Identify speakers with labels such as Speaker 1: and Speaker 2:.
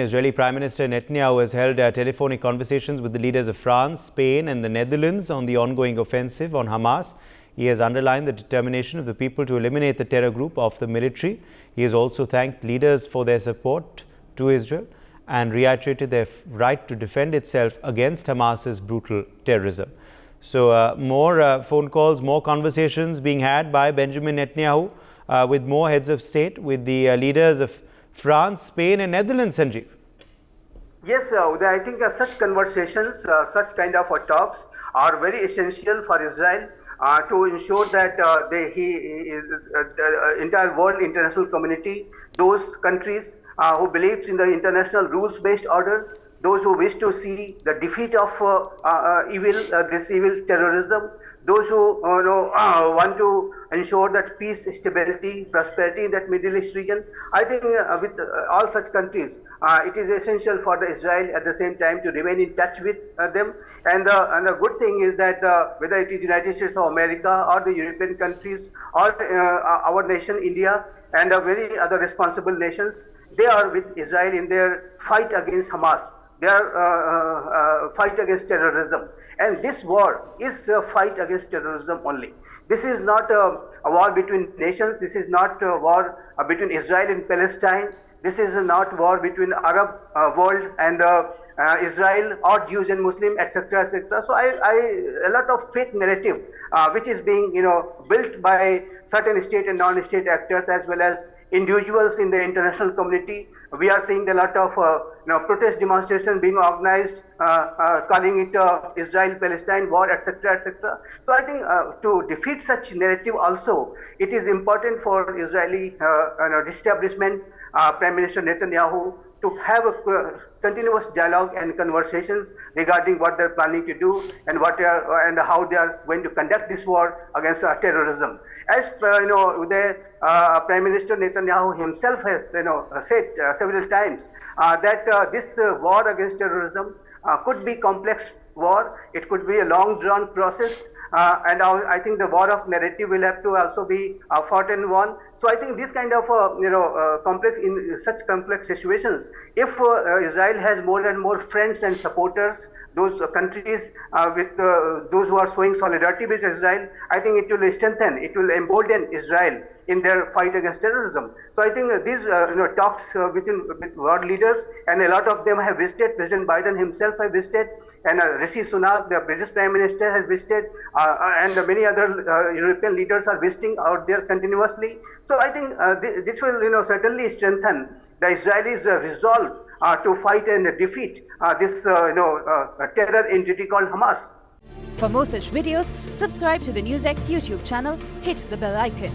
Speaker 1: Israeli Prime Minister Netanyahu has held telephonic conversations with the leaders of France, Spain and the Netherlands on the ongoing offensive on Hamas. He has underlined the determination of the people to eliminate the terror group of the military. He has also thanked leaders for their support to Israel and reiterated their right to defend itself against Hamas's brutal terrorism. So more phone calls, more conversations being had by Benjamin Netanyahu with more heads of state, with the leaders of France, Spain and Netherlands, Sanjeev.
Speaker 2: Yes, I think such conversations, such kind of talks are very essential for Israel to ensure that the entire world, international community, those countries who believes in the international rules-based order, those who wish to see the defeat of this evil terrorism, those who want to ensure that peace, stability, prosperity in that Middle East region. I think with all such countries, it is essential for the Israel at the same time to remain in touch with them. And the good thing is that whether it is United States of America or the European countries or our nation, India, and very other responsible nations, they are with Israel in their fight against Hamas, their fight against terrorism. And this war is a fight against terrorism only. This is not a war between nations. This is not a war between Israel and Palestine. This is not war between Arab world and Israel or Jews and Muslims, etc., etc. So a lot of fake narrative which is being built by certain state and non-state actors as well as individuals in the international community. We are seeing a lot of protest demonstration being organized, calling it Israel-Palestine war, etc., etc. So I think to defeat such narrative also, it is important for Israeli establishment, Prime Minister Netanyahu, to have a continuous dialogue and conversations regarding what they're planning to do and and how they are going to conduct this war against terrorism. As the Prime Minister Netanyahu himself has said several times that this war against terrorism could be complex war. It could be a long drawn process. And I think the war of narrative will have to also be fought and won. So I think this kind of in such complex situations, if Israel has more and more friends and supporters, those countries with those who are showing solidarity with Israel, I think it will strengthen, it will embolden Israel in their fight against terrorism. So I think these talks with world leaders, and a lot of them have visited. President Biden himself has visited, and Rishi Sunak, the British Prime Minister, has visited, and many other European leaders are visiting out there continuously. So I think this will certainly strengthen the Israelis' resolve to fight and defeat this terror entity called Hamas.
Speaker 3: For more such videos, subscribe to the NewsX YouTube channel, hit the bell icon.